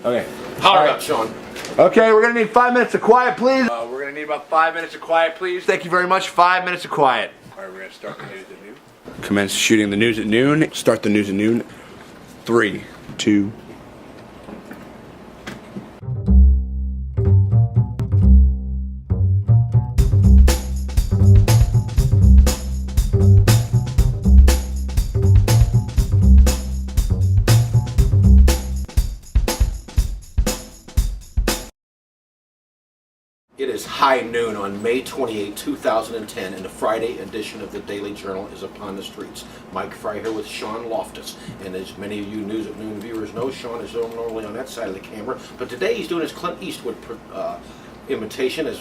Okay. Holler up, Sean. Okay, we're gonna need 5 minutes of quiet, please. We're gonna need about 5 minutes of quiet, please. Thank you very much. 5 minutes of quiet. All right, we're gonna start the news at noon. Commence shooting the news at noon. Start the news at noon. 3, 2. It is high noon on May 28, 2010, and the Friday edition of the Daily Journal is upon the streets. Mike Frey here with Sean Loftus. And as many of you News at Noon viewers know, Sean is normally on that side of the camera, but today he's doing his Clint Eastwood imitation, as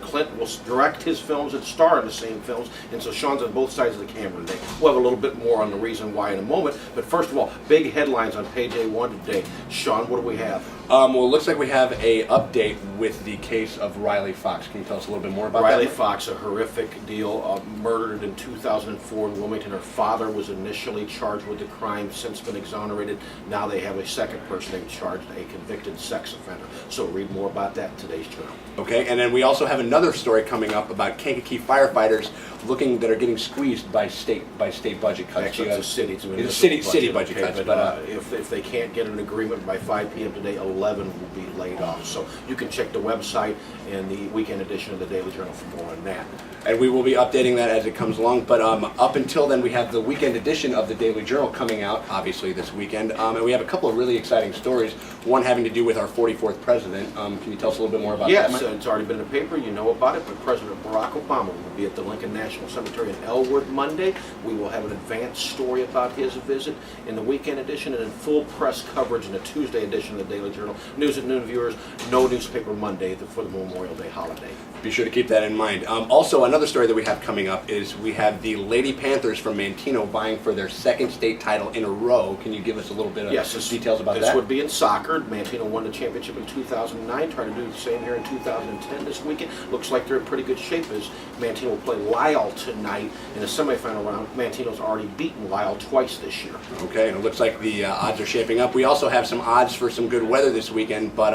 Clint will direct his films and star in the same films, and so Sean's on both sides of the camera today. We'll have a little bit more on the reason why in a moment, but first of all, big headlines on page A1 today. Sean, what do we have? Well, it looks like we have a update with the case of Riley Fox. Can you tell us a little bit more about that? Riley Fox, a horrific deal, murdered in 2004 in Wilmington. Her father was initially charged with the crime, since been exonerated. Now they have a second person they've charged, a convicted sex offender. So read more about that in today's journal. Okay, and then we also have another story coming up about Kankakee firefighters that are getting squeezed by state budget cuts. Actually, it's a city budget cuts. But if they can't get an agreement by 5 p.m. today, 11 will be laid off. So you can check the website and the weekend edition of the Daily Journal for more on that. And we will be updating that as it comes along. But up until then, we have the weekend edition of the Daily Journal coming out, obviously, this weekend. And we have a couple of really exciting stories, one having to do with our 44th president. Can you tell us a little bit more about that? Yes, it's already been in the paper. You know about it. But President Barack Obama will be at the Lincoln National Cemetery in Elwood Monday. We will have an advanced story about his visit in the weekend edition, and in full press coverage in the Tuesday edition of the Daily Journal. News at Noon viewers, no newspaper Monday for the Memorial Day holiday. Be sure to keep that in mind. Also, another story that we have coming up is we have the Lady Panthers from Manteno vying for their second state title in a row. Can you give us a little bit of details about that? This would be in soccer. Manteno won the championship in 2009. Trying to do the same here in 2010 this weekend. Looks like they're in pretty good shape as Manteno will play Lyle tonight in the semifinal round. Manteno's already beaten Lyle twice this year. Okay, and it looks like the odds are shaping up. We also have some odds for some good weather this weekend, but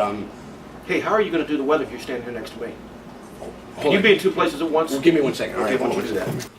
hey, how are you going to do the weather if you're standing here next to me? Can you be in two places at once? Well, give me 1 second. All right, why don't you do that?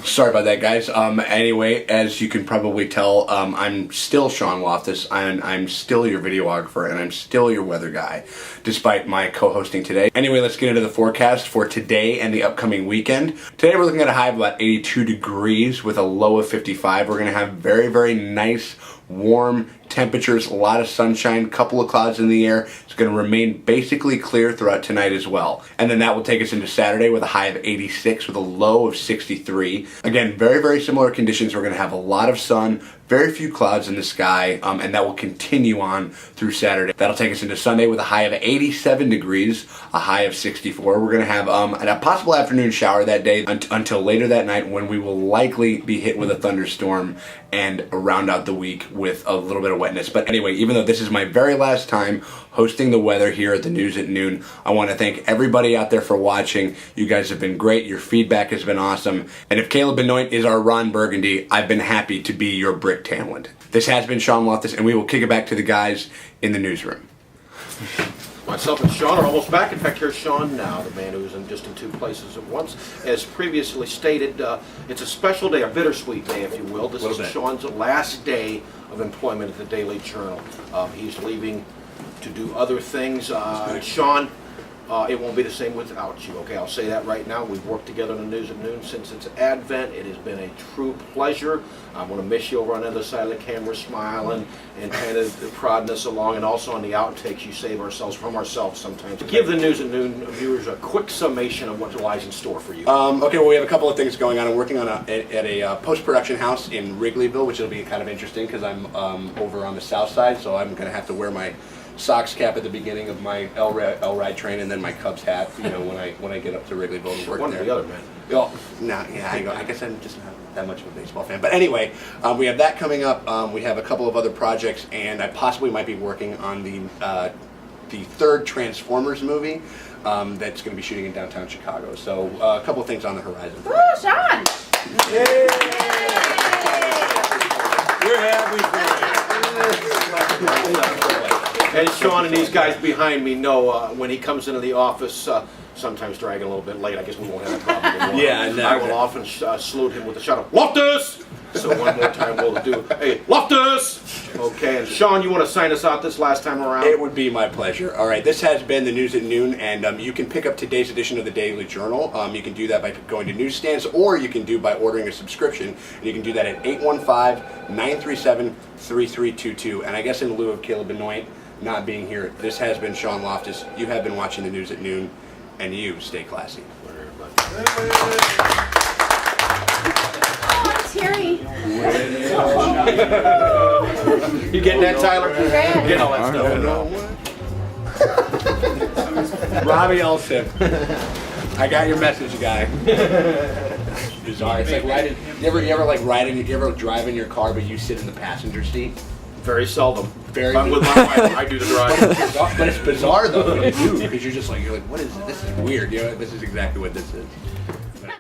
Sorry about that, guys. Anyway, as you can probably tell, I'm still Sean Loftus, and I'm still your videographer, and I'm still your weather guy, despite my co-hosting today. Anyway, let's get into the forecast for today and the upcoming weekend. Today we're looking at a high of about 82 degrees with a low of 55. We're going to have very, very nice, warm temperatures, a lot of sunshine, couple of clouds in the air. It's going to remain basically clear throughout tonight as well. And then that will take us into Saturday with a high of 86 with a low of 63. Again, very, very similar conditions. We're going to have a lot of sun, very few clouds in the sky, and that will continue on through Saturday. That'll take us into Sunday with a high of 87 degrees, a high of 64. We're going to have a possible afternoon shower that day until later that night, when we will likely be hit with a thunderstorm and round out the week with a little bit of wetness. But anyway, even though this is my very last time hosting the weather here at the News at Noon, I want to thank everybody out there for watching. You guys have been great. Your feedback has been awesome. And if Caleb Benoit is our Ron Burgundy, I've been happy to be your Brick Tamland. This has been Sean Loftus, and we will kick it back to the guys in the newsroom. Myself and Sean are almost back. In fact, here's Sean now, the man who's in just in two places at once. As previously stated, it's a special day, a bittersweet day, if you will. This is Sean's last day of employment at the Daily Journal. He's leaving to do other things. Sean, it won't be the same without you, okay? I'll say that right now. We've worked together on the News at Noon since its advent. It has been a true pleasure. I'm going to miss you over on the other side of the camera, smiling and kind of prodding us along, and also on the outtakes you save ourselves from ourselves sometimes. Give the News at Noon viewers a quick summation of what lies in store for you. Okay, well, we have a couple of things going on. I'm working on at a post-production house in Wrigleyville, which will be kind of interesting because I'm over on the south side, so I'm going to have to wear my Sox cap at the beginning of my L-Ride train, and then my Cubs hat, you know, when I get up to Wrigleyville and work one there. One or the other, man. Well, no, yeah, I guess I'm just not that much of a baseball fan. But anyway, we have that coming up. We have a couple of other projects, and I possibly might be working on the third Transformers movie that's going to be shooting in downtown Chicago. So a couple of things on the horizon. Woo, Sean! Yay! Yay! We're happy for you. And Sean and these guys behind me know when he comes into the office, sometimes dragging a little bit late, I guess we won't have a problem anymore. Yeah, no, I will often salute him with a shout of Loftus! So one more time we'll do, hey, Loftus! Okay, and Sean, you want to sign us out this last time around? It would be my pleasure. All right, this has been the News at Noon, and you can pick up today's edition of the Daily Journal. You can do that by going to newsstands, or you can do by ordering a subscription, and you can do that at 815-937-3322. And I guess in lieu of Caleb Benoit not being here, this has been Sean Loftus. You have been watching the News at Noon, and you stay classy. Terry. You getting that, Tyler? Congrats. Get all that stuff. Robbie Elson. I got your message, guy. Bizarre. It's like riding. You ever drive in your car, but you sit in the passenger seat? Very seldom. Very. If I'm with my wife, I do the driving. But it's bizarre though when you do, because you're like, what is this? This is weird. You know, this is exactly what this is.